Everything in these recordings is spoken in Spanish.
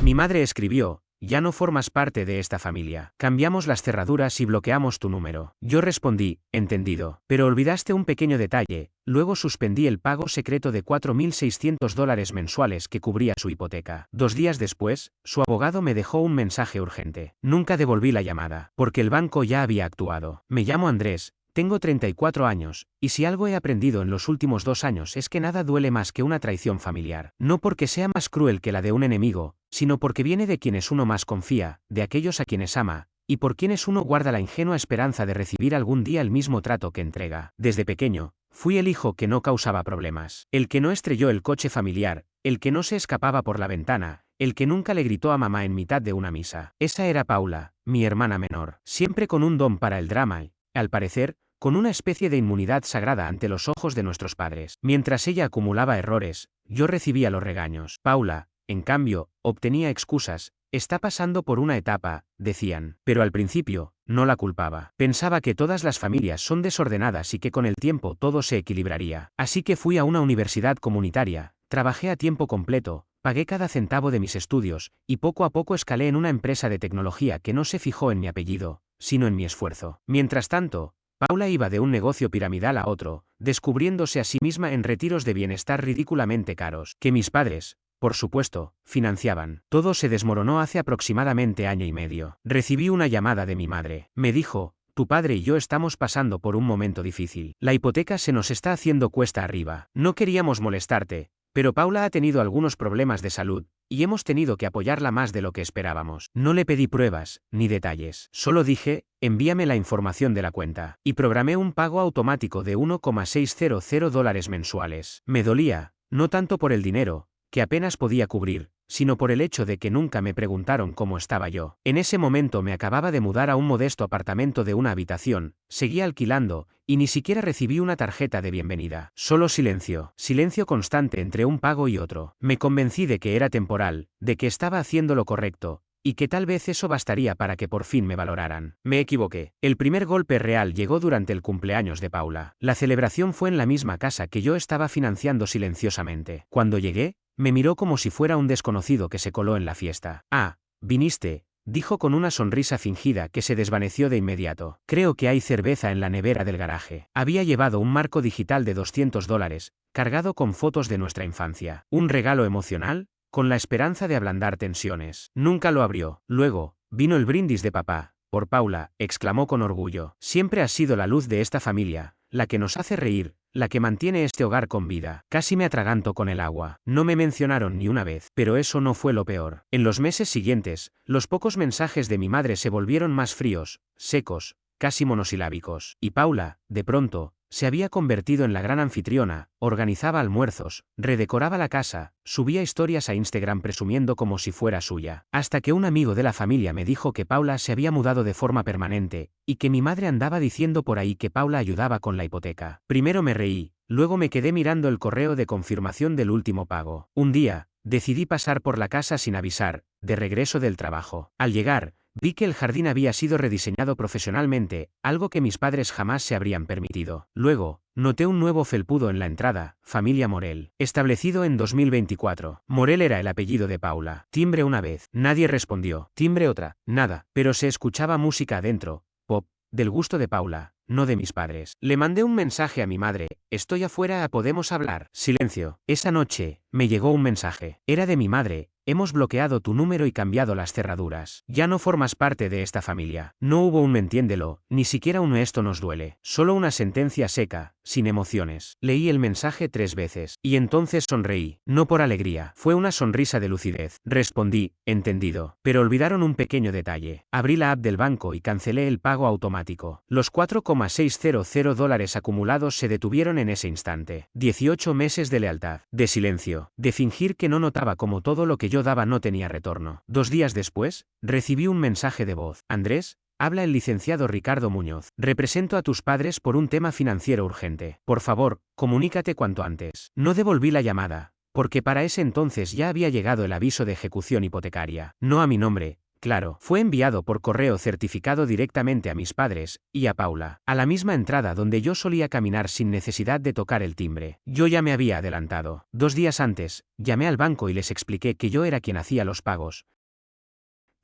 Mi madre escribió: ya no formas parte de esta familia. Cambiamos las cerraduras y bloqueamos tu número. Yo respondí: entendido. Pero olvidaste un pequeño detalle. Luego suspendí el pago secreto de $4.600 mensuales que cubría su hipoteca. 2 días después, su abogado me dejó un mensaje urgente. Nunca devolví la llamada, porque el banco ya había actuado. Me llamo Andrés. Tengo 34 años, y si algo he aprendido en los últimos 2 años es que nada duele más que una traición familiar. No porque sea más cruel que la de un enemigo, sino porque viene de quienes uno más confía, de aquellos a quienes ama, y por quienes uno guarda la ingenua esperanza de recibir algún día el mismo trato que entrega. Desde pequeño, fui el hijo que no causaba problemas, el que no estrelló el coche familiar, el que no se escapaba por la ventana, el que nunca le gritó a mamá en mitad de una misa. Esa era Paula, mi hermana menor, siempre con un don para el drama y, al parecer, con una especie de inmunidad sagrada ante los ojos de nuestros padres. Mientras ella acumulaba errores, yo recibía los regaños. Paula, en cambio, obtenía excusas. Está pasando por una etapa, decían. Pero al principio, no la culpaba. Pensaba que todas las familias son desordenadas y que con el tiempo todo se equilibraría. Así que fui a una universidad comunitaria, trabajé a tiempo completo, pagué cada centavo de mis estudios, y poco a poco escalé en una empresa de tecnología que no se fijó en mi apellido, sino en mi esfuerzo. Mientras tanto, Paula iba de un negocio piramidal a otro, descubriéndose a sí misma en retiros de bienestar ridículamente caros, que mis padres, por supuesto, financiaban. Todo se desmoronó hace aproximadamente año y medio. Recibí una llamada de mi madre. Me dijo: tu padre y yo estamos pasando por un momento difícil. La hipoteca se nos está haciendo cuesta arriba. No queríamos molestarte, pero Paula ha tenido algunos problemas de salud, y hemos tenido que apoyarla más de lo que esperábamos. No le pedí pruebas, ni detalles. Solo dije: envíame la información de la cuenta. Y programé un pago automático de $1,600 mensuales. Me dolía, no tanto por el dinero, que apenas podía cubrir, sino por el hecho de que nunca me preguntaron cómo estaba yo. En ese momento me acababa de mudar a un modesto apartamento de una habitación, seguía alquilando, y ni siquiera recibí una tarjeta de bienvenida. Solo silencio, silencio constante entre un pago y otro. Me convencí de que era temporal, de que estaba haciendo lo correcto, y que tal vez eso bastaría para que por fin me valoraran. Me equivoqué. El primer golpe real llegó durante el cumpleaños de Paula. La celebración fue en la misma casa que yo estaba financiando silenciosamente. Cuando llegué, me miró como si fuera un desconocido que se coló en la fiesta. Ah, viniste, dijo con una sonrisa fingida que se desvaneció de inmediato. Creo que hay cerveza en la nevera del garaje. Había llevado un marco digital de $200, cargado con fotos de nuestra infancia. ¿Un regalo emocional? Con la esperanza de ablandar tensiones. Nunca lo abrió. Luego, vino el brindis de papá. Por Paula, exclamó con orgullo. Siempre has sido la luz de esta familia, la que nos hace reír, la que mantiene este hogar con vida. Casi me atraganto con el agua. No me mencionaron ni una vez, pero eso no fue lo peor. En los meses siguientes, los pocos mensajes de mi madre se volvieron más fríos, secos, casi monosilábicos. Y Paula, de pronto, se había convertido en la gran anfitriona, organizaba almuerzos, redecoraba la casa, subía historias a Instagram presumiendo como si fuera suya. Hasta que un amigo de la familia me dijo que Paula se había mudado de forma permanente, y que mi madre andaba diciendo por ahí que Paula ayudaba con la hipoteca. Primero me reí, luego me quedé mirando el correo de confirmación del último pago. Un día, decidí pasar por la casa sin avisar, de regreso del trabajo. Al llegar, vi que el jardín había sido rediseñado profesionalmente, algo que mis padres jamás se habrían permitido. Luego, noté un nuevo felpudo en la entrada: familia Morel. Establecido en 2024. Morel era el apellido de Paula. Timbre una vez. Nadie respondió. Timbre otra. Nada. Pero se escuchaba música adentro. Pop. Del gusto de Paula, no de mis padres. Le mandé un mensaje a mi madre: estoy afuera, ¿podemos hablar? Silencio. Esa noche, me llegó un mensaje. Era de mi madre: hemos bloqueado tu número y cambiado las cerraduras. Ya no formas parte de esta familia. No hubo un "me entiéndelo", ni siquiera un "esto nos duele". Solo una sentencia seca, sin emociones. Leí el mensaje 3 veces. Y entonces sonreí. No por alegría. Fue una sonrisa de lucidez. Respondí: entendido. Pero olvidaron un pequeño detalle. Abrí la app del banco y cancelé el pago automático. Los $4,600 acumulados se detuvieron en ese instante. 18 meses de lealtad. De silencio. De fingir que no notaba cómo todo lo que yo daba no tenía retorno. 2 días después, recibí un mensaje de voz. Andrés, habla el licenciado Ricardo Muñoz. Represento a tus padres por un tema financiero urgente. Por favor, comunícate cuanto antes. No devolví la llamada, porque para ese entonces ya había llegado el aviso de ejecución hipotecaria. No a mi nombre, claro. Fue enviado por correo certificado directamente a mis padres, y a Paula, a la misma entrada donde yo solía caminar sin necesidad de tocar el timbre. Yo ya me había adelantado. 2 días antes, llamé al banco y les expliqué que yo era quien hacía los pagos,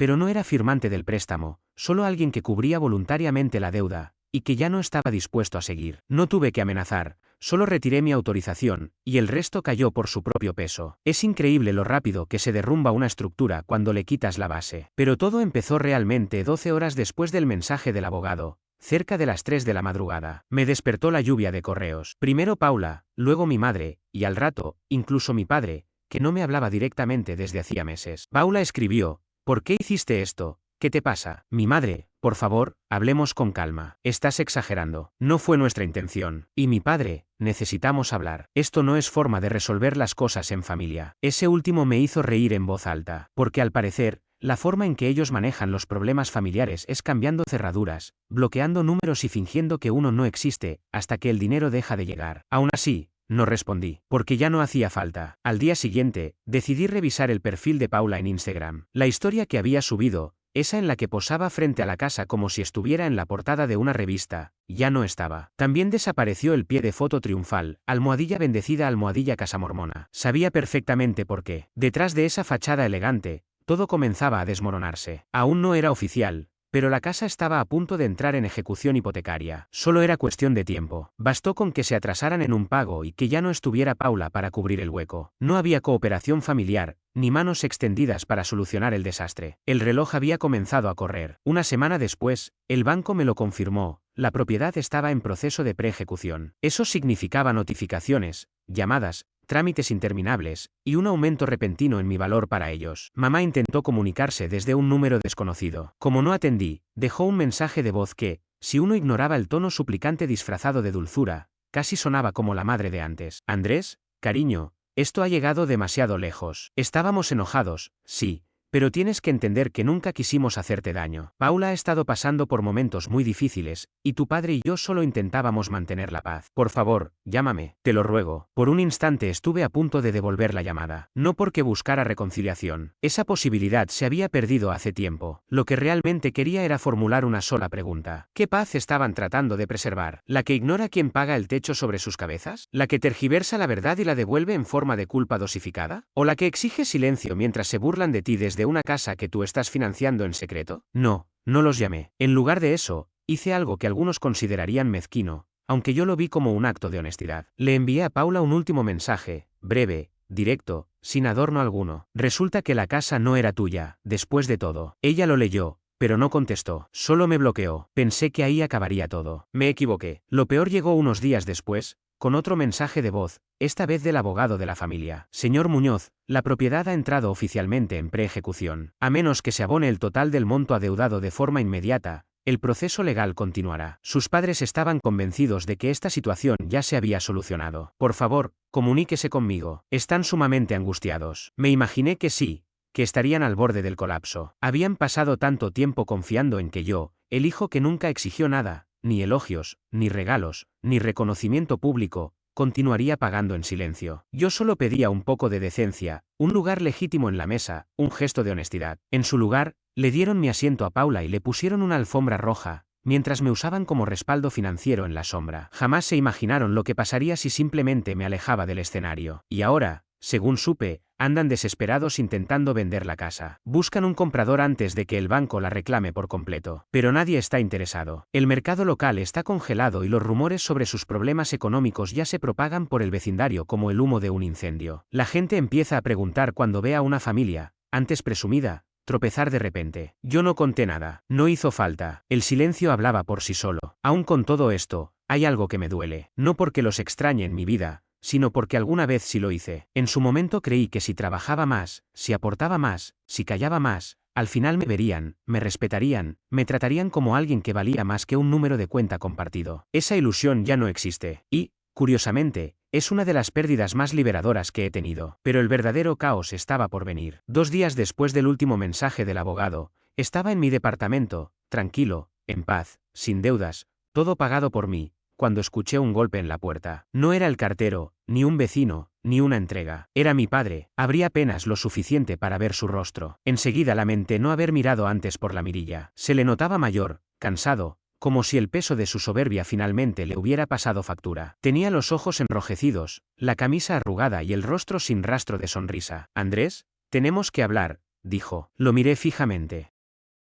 pero no era firmante del préstamo, solo alguien que cubría voluntariamente la deuda, y que ya no estaba dispuesto a seguir. No tuve que amenazar, solo retiré mi autorización, y el resto cayó por su propio peso. Es increíble lo rápido que se derrumba una estructura cuando le quitas la base. Pero todo empezó realmente 12 horas después del mensaje del abogado. Cerca de las 3 de la madrugada, me despertó la lluvia de correos. Primero Paula, luego mi madre, y al rato, incluso mi padre, que no me hablaba directamente desde hacía meses. Paula escribió: ¿por qué hiciste esto? ¿Qué te pasa? Mi madre: por favor, hablemos con calma. Estás exagerando. No fue nuestra intención. Y mi padre: necesitamos hablar. Esto no es forma de resolver las cosas en familia. Ese último me hizo reír en voz alta, porque al parecer, la forma en que ellos manejan los problemas familiares es cambiando cerraduras, bloqueando números y fingiendo que uno no existe, hasta que el dinero deja de llegar. Aún así, no respondí, porque ya no hacía falta. Al día siguiente, decidí revisar el perfil de Paula en Instagram. La historia que había subido, esa en la que posaba frente a la casa como si estuviera en la portada de una revista, ya no estaba. También desapareció el pie de foto triunfal, almohadilla bendecida, almohadilla casamormona. Sabía perfectamente por qué. Detrás de esa fachada elegante, todo comenzaba a desmoronarse. Aún no era oficial, pero la casa estaba a punto de entrar en ejecución hipotecaria. Solo era cuestión de tiempo. Bastó con que se atrasaran en un pago y que ya no estuviera Paula para cubrir el hueco. No había cooperación familiar, ni manos extendidas para solucionar el desastre. El reloj había comenzado a correr. Una semana después, el banco me lo confirmó: la propiedad estaba en proceso de preejecución. Eso significaba notificaciones, llamadas, trámites interminables, y un aumento repentino en mi valor para ellos. Mamá intentó comunicarse desde un número desconocido. Como no atendí, dejó un mensaje de voz que, si uno ignoraba el tono suplicante disfrazado de dulzura, casi sonaba como la madre de antes. Andrés, cariño, esto ha llegado demasiado lejos. Estábamos enojados, sí, pero tienes que entender que nunca quisimos hacerte daño. Paula ha estado pasando por momentos muy difíciles, y tu padre y yo solo intentábamos mantener la paz. Por favor, llámame, te lo ruego. Por un instante estuve a punto de devolver la llamada. No porque buscara reconciliación. Esa posibilidad se había perdido hace tiempo. Lo que realmente quería era formular una sola pregunta. ¿Qué paz estaban tratando de preservar? ¿La que ignora quién paga el techo sobre sus cabezas? ¿La que tergiversa la verdad y la devuelve en forma de culpa dosificada? ¿O la que exige silencio mientras se burlan de ti desde una casa que tú estás financiando en secreto? No, no los llamé. En lugar de eso, hice algo que algunos considerarían mezquino, aunque yo lo vi como un acto de honestidad. Le envié a Paula un último mensaje, breve, directo, sin adorno alguno. Resulta que la casa no era tuya, después de todo. Ella lo leyó, pero no contestó, solo me bloqueó. Pensé que ahí acabaría todo. Me equivoqué. Lo peor llegó unos días después, con otro mensaje de voz, esta vez del abogado de la familia. Señor Muñoz, la propiedad ha entrado oficialmente en preejecución. A menos que se abone el total del monto adeudado de forma inmediata, el proceso legal continuará. Sus padres estaban convencidos de que esta situación ya se había solucionado. Por favor, comuníquese conmigo. Están sumamente angustiados. Me imaginé que sí, que estarían al borde del colapso. Habían pasado tanto tiempo confiando en que yo, el hijo que nunca exigió nada, ni elogios, ni regalos, ni reconocimiento público, continuaría pagando en silencio. Yo solo pedía un poco de decencia, un lugar legítimo en la mesa, un gesto de honestidad. En su lugar, le dieron mi asiento a Paula y le pusieron una alfombra roja, mientras me usaban como respaldo financiero en la sombra. Jamás se imaginaron lo que pasaría si simplemente me alejaba del escenario. Y ahora, según supe, andan desesperados intentando vender la casa. Buscan un comprador antes de que el banco la reclame por completo. Pero nadie está interesado. El mercado local está congelado y los rumores sobre sus problemas económicos ya se propagan por el vecindario como el humo de un incendio. La gente empieza a preguntar cuando ve a una familia, antes presumida, tropezar de repente. Yo no conté nada. No hizo falta. El silencio hablaba por sí solo. Aún con todo esto, hay algo que me duele. No porque los extrañe en mi vida, sino porque alguna vez sí lo hice. En su momento creí que si trabajaba más, si aportaba más, si callaba más, al final me verían, me respetarían, me tratarían como alguien que valía más que un número de cuenta compartido. Esa ilusión ya no existe. Y, curiosamente, es una de las pérdidas más liberadoras que he tenido. Pero el verdadero caos estaba por venir. 2 días después del último mensaje del abogado, estaba en mi departamento, tranquilo, en paz, sin deudas, todo pagado por mí, cuando escuché un golpe en la puerta. No era el cartero, ni un vecino, ni una entrega. Era mi padre. Abrí apenas lo suficiente para ver su rostro. Enseguida lamenté no haber mirado antes por la mirilla. Se le notaba mayor, cansado, como si el peso de su soberbia finalmente le hubiera pasado factura. Tenía los ojos enrojecidos, la camisa arrugada y el rostro sin rastro de sonrisa. «Andrés, tenemos que hablar», dijo. Lo miré fijamente.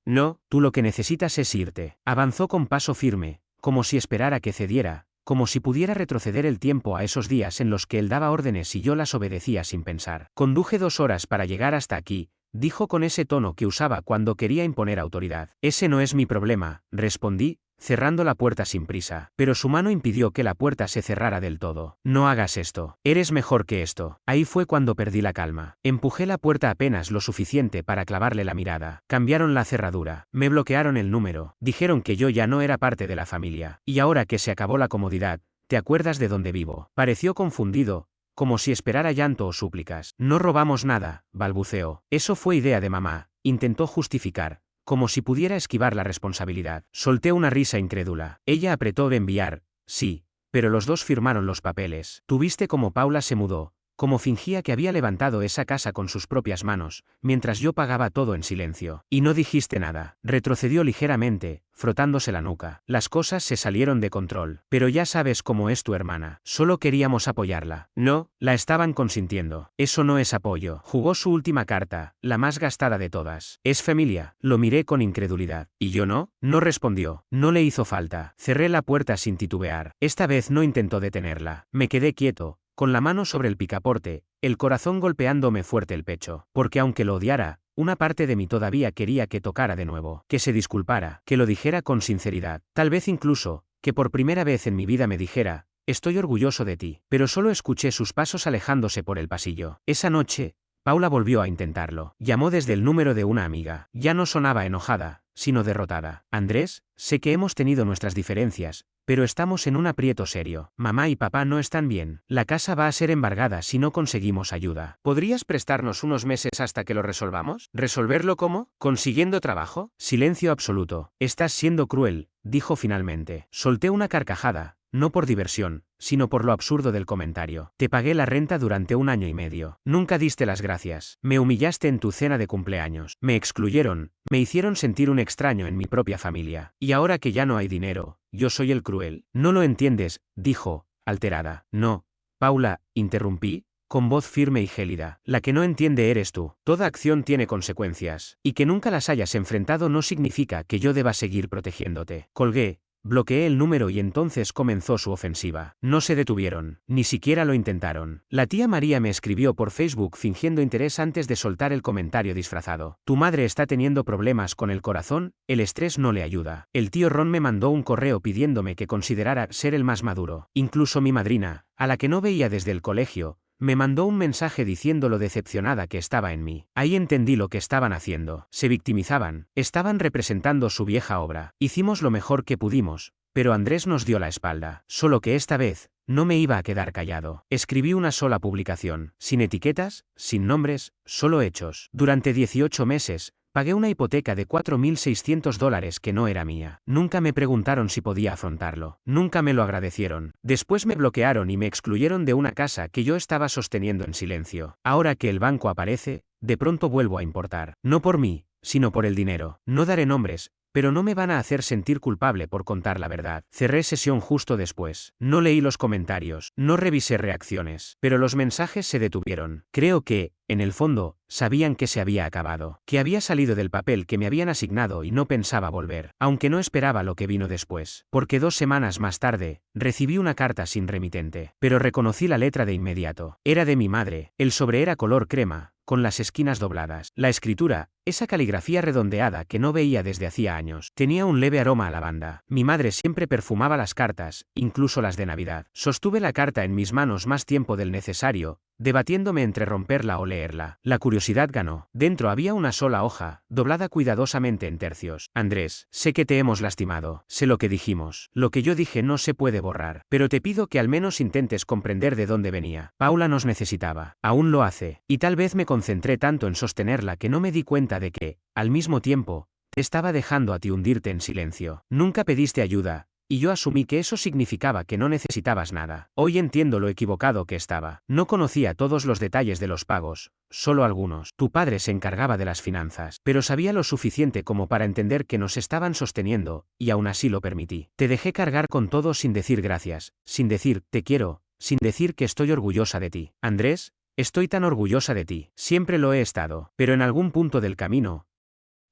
No, tú lo que necesitas es irte. Avanzó con paso firme, como si esperara que cediera, como si pudiera retroceder el tiempo a esos días en los que él daba órdenes y yo las obedecía sin pensar. Conduje 2 horas para llegar hasta aquí, dijo con ese tono que usaba cuando quería imponer autoridad. Ese no es mi problema, respondí, cerrando la puerta sin prisa. Pero su mano impidió que la puerta se cerrara del todo. No hagas esto. Eres mejor que esto. Ahí fue cuando perdí la calma. Empujé la puerta apenas lo suficiente para clavarle la mirada. Cambiaron la cerradura. Me bloquearon el número. Dijeron que yo ya no era parte de la familia. Y ahora que se acabó la comodidad, ¿te acuerdas de dónde vivo? Pareció confundido, como si esperara llanto o súplicas. No robamos nada, balbuceó. Eso fue idea de mamá, intentó justificar, como si pudiera esquivar la responsabilidad. Solté una risa incrédula. Ella apretó enviar, sí, pero los dos firmaron los papeles. ¿Tuviste cómo Paula se mudó? Como fingía que había levantado esa casa con sus propias manos, mientras yo pagaba todo en silencio. Y no dijiste nada. Retrocedió ligeramente, frotándose la nuca. Las cosas se salieron de control. Pero ya sabes cómo es tu hermana. Solo queríamos apoyarla. No, la estaban consintiendo. Eso no es apoyo. Jugó su última carta, la más gastada de todas. Es familia. Lo miré con incredulidad. ¿Y yo no? No respondió. No le hizo falta. Cerré la puerta sin titubear. Esta vez no intentó detenerla. Me quedé quieto, con la mano sobre el picaporte, el corazón golpeándome fuerte el pecho, porque aunque lo odiara, una parte de mí todavía quería que tocara de nuevo, que se disculpara, que lo dijera con sinceridad, tal vez incluso, que por primera vez en mi vida me dijera, estoy orgulloso de ti, pero solo escuché sus pasos alejándose por el pasillo. Esa noche, Paula volvió a intentarlo. Llamó desde el número de una amiga. Ya no sonaba enojada, sino derrotada. Andrés, sé que hemos tenido nuestras diferencias, pero estamos en un aprieto serio. Mamá y papá no están bien. La casa va a ser embargada si no conseguimos ayuda. ¿Podrías prestarnos unos meses hasta que lo resolvamos? ¿Resolverlo cómo? ¿Consiguiendo trabajo? Silencio absoluto. Estás siendo cruel, dijo finalmente. Solté una carcajada, no por diversión, sino por lo absurdo del comentario. Te pagué la renta durante 1 año y medio. Nunca diste las gracias. Me humillaste en tu cena de cumpleaños. Me excluyeron, me hicieron sentir un extraño en mi propia familia. Y ahora que ya no hay dinero, yo soy el cruel. No lo entiendes, dijo, alterada. No, Paula, interrumpí, con voz firme y gélida. La que no entiende eres tú. Toda acción tiene consecuencias. Y que nunca las hayas enfrentado no significa que yo deba seguir protegiéndote. Colgué. Bloqueé el número y entonces comenzó su ofensiva. No se detuvieron, ni siquiera lo intentaron. La tía María me escribió por Facebook fingiendo interés antes de soltar el comentario disfrazado. Tu madre está teniendo problemas con el corazón, el estrés no le ayuda. El tío Ron me mandó un correo pidiéndome que considerara ser el más maduro. Incluso mi madrina, a la que no veía desde el colegio, me mandó un mensaje diciendo lo decepcionada que estaba en mí. Ahí entendí lo que estaban haciendo. Se victimizaban. Estaban representando su vieja obra. Hicimos lo mejor que pudimos, pero Andrés nos dio la espalda. Solo que esta vez, no me iba a quedar callado. Escribí una sola publicación, sin etiquetas, sin nombres, solo hechos. Durante 18 meses, pagué una hipoteca de $4.600 que no era mía. Nunca me preguntaron si podía afrontarlo. Nunca me lo agradecieron. Después me bloquearon y me excluyeron de una casa que yo estaba sosteniendo en silencio. Ahora que el banco aparece, de pronto vuelvo a importar. No por mí, sino por el dinero. No daré nombres, pero no me van a hacer sentir culpable por contar la verdad. Cerré sesión justo después. No leí los comentarios, no revisé reacciones, pero los mensajes se detuvieron. Creo que, en el fondo, sabían que se había acabado, que había salido del papel que me habían asignado y no pensaba volver, aunque no esperaba lo que vino después, porque 2 semanas más tarde, recibí una carta sin remitente, pero reconocí la letra de inmediato. Era de mi madre, el sobre era color crema, con las esquinas dobladas. La escritura, esa caligrafía redondeada que no veía desde hacía años, tenía un leve aroma a lavanda. Mi madre siempre perfumaba las cartas, incluso las de Navidad. Sostuve la carta en mis manos más tiempo del necesario, debatiéndome entre romperla o leerla. La curiosidad ganó. Dentro había una sola hoja, doblada cuidadosamente en tercios. Andrés, sé que te hemos lastimado. Sé lo que dijimos. Lo que yo dije no se puede borrar. Pero te pido que al menos intentes comprender de dónde venía. Paula nos necesitaba. Aún lo hace. Y tal vez me concentré tanto en sostenerla que no me di cuenta de que, al mismo tiempo, te estaba dejando a ti hundirte en silencio. Nunca pediste ayuda, y yo asumí que eso significaba que no necesitabas nada. Hoy entiendo lo equivocado que estaba. No conocía todos los detalles de los pagos, solo algunos. Tu padre se encargaba de las finanzas, pero sabía lo suficiente como para entender que nos estaban sosteniendo, y aún así lo permití. Te dejé cargar con todo sin decir gracias, sin decir te quiero, sin decir que estoy orgullosa de ti. Andrés, estoy tan orgullosa de ti. Siempre lo he estado, pero en algún punto del camino,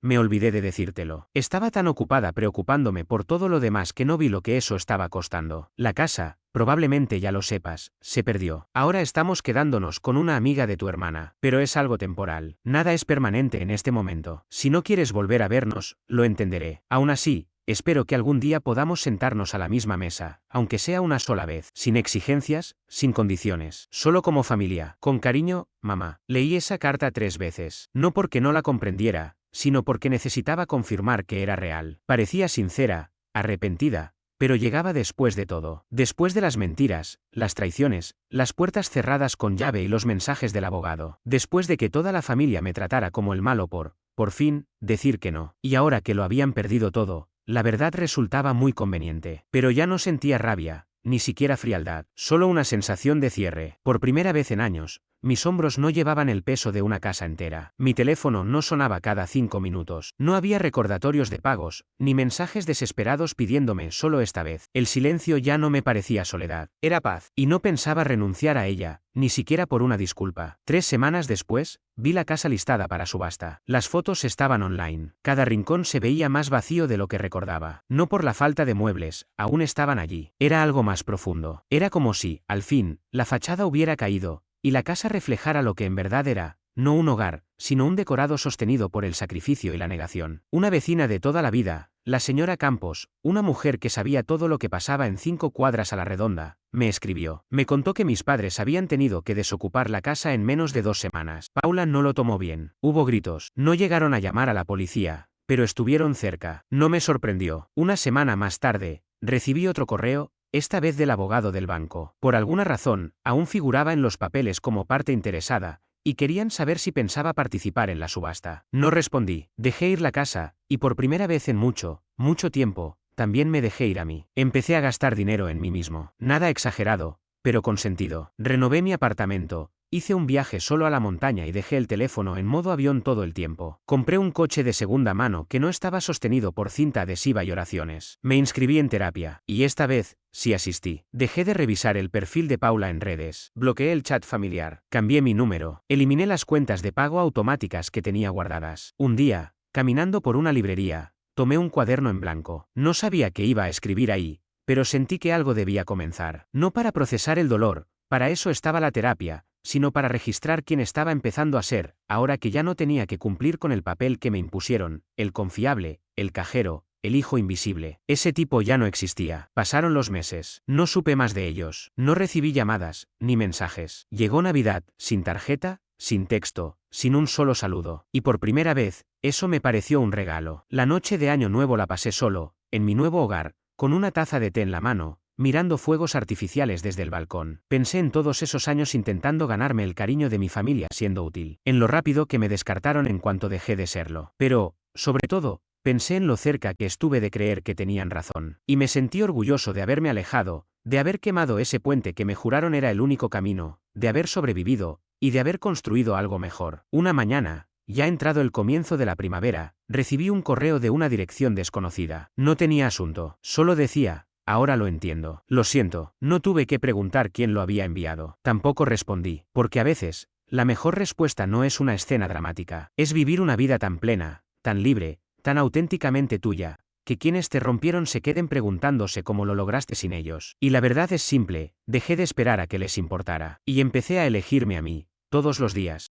me olvidé de decírtelo. Estaba tan ocupada preocupándome por todo lo demás que no vi lo que eso estaba costando. La casa, probablemente ya lo sepas, se perdió. Ahora estamos quedándonos con una amiga de tu hermana, pero es algo temporal. Nada es permanente en este momento. Si no quieres volver a vernos, lo entenderé. Aún así, espero que algún día podamos sentarnos a la misma mesa, aunque sea una sola vez, sin exigencias, sin condiciones, solo como familia. Con cariño, mamá. Leí esa carta 3 veces, no porque no la comprendiera, sino porque necesitaba confirmar que era real. Parecía sincera, arrepentida, pero llegaba después de todo, después de las mentiras, las traiciones, las puertas cerradas con llave y los mensajes del abogado, después de que toda la familia me tratara como el malo por fin, decir que no. Y ahora que lo habían perdido todo, la verdad resultaba muy conveniente. Pero ya no sentía rabia, ni siquiera frialdad, solo una sensación de cierre. Por primera vez en años, mis hombros no llevaban el peso de una casa entera. Mi teléfono no sonaba cada 5 minutos. No había recordatorios de pagos, ni mensajes desesperados pidiéndome solo esta vez. El silencio ya no me parecía soledad. Era paz. Y no pensaba renunciar a ella, ni siquiera por una disculpa. 3 semanas después, vi la casa listada para subasta. Las fotos estaban online. Cada rincón se veía más vacío de lo que recordaba. No por la falta de muebles, aún estaban allí. Era algo más profundo. Era como si, al fin, la fachada hubiera caído, y la casa reflejara lo que en verdad era, no un hogar, sino un decorado sostenido por el sacrificio y la negación. Una vecina de toda la vida, la señora Campos, una mujer que sabía todo lo que pasaba en 5 cuadras a la redonda, me escribió. Me contó que mis padres habían tenido que desocupar la casa en menos de 2 semanas. Paula no lo tomó bien. Hubo gritos. No llegaron a llamar a la policía, pero estuvieron cerca. No me sorprendió. Una semana más tarde, recibí otro correo, esta vez del abogado del banco. Por alguna razón, aún figuraba en los papeles como parte interesada, y querían saber si pensaba participar en la subasta. No respondí. Dejé ir la casa, y por primera vez en mucho tiempo, también me dejé ir a mí. Empecé a gastar dinero en mí mismo. Nada exagerado, pero con sentido. Renové mi apartamento, hice un viaje solo a la montaña y dejé el teléfono en modo avión todo el tiempo. Compré un coche de segunda mano que no estaba sostenido por cinta adhesiva y oraciones. Me inscribí en terapia, y esta vez, sí asistí. Dejé de revisar el perfil de Paula en redes. Bloqueé el chat familiar. Cambié mi número. Eliminé las cuentas de pago automáticas que tenía guardadas. Un día, caminando por una librería, tomé un cuaderno en blanco. No sabía qué iba a escribir ahí, pero sentí que algo debía comenzar. No para procesar el dolor, para eso estaba la terapia, sino para registrar quién estaba empezando a ser, ahora que ya no tenía que cumplir con el papel que me impusieron, el confiable, el cajero, el hijo invisible. Ese tipo ya no existía. Pasaron los meses. No supe más de ellos. No recibí llamadas, ni mensajes. Llegó Navidad, sin tarjeta, sin texto, sin un solo saludo. Y por primera vez, eso me pareció un regalo. La noche de Año Nuevo la pasé solo, en mi nuevo hogar, con una taza de té en la mano, mirando fuegos artificiales desde el balcón. Pensé en todos esos años intentando ganarme el cariño de mi familia siendo útil, en lo rápido que me descartaron en cuanto dejé de serlo. Pero, sobre todo, pensé en lo cerca que estuve de creer que tenían razón. Y me sentí orgulloso de haberme alejado, de haber quemado ese puente que me juraron era el único camino, de haber sobrevivido, y de haber construido algo mejor. Una mañana, ya entrado el comienzo de la primavera, recibí un correo de una dirección desconocida. No tenía asunto, solo decía: ahora lo entiendo. Lo siento, no tuve que preguntar quién lo había enviado. Tampoco respondí, porque a veces, la mejor respuesta no es una escena dramática. Es vivir una vida tan plena, tan libre, tan auténticamente tuya, que quienes te rompieron se queden preguntándose cómo lo lograste sin ellos. Y la verdad es simple, dejé de esperar a que les importara. Y empecé a elegirme a mí, todos los días.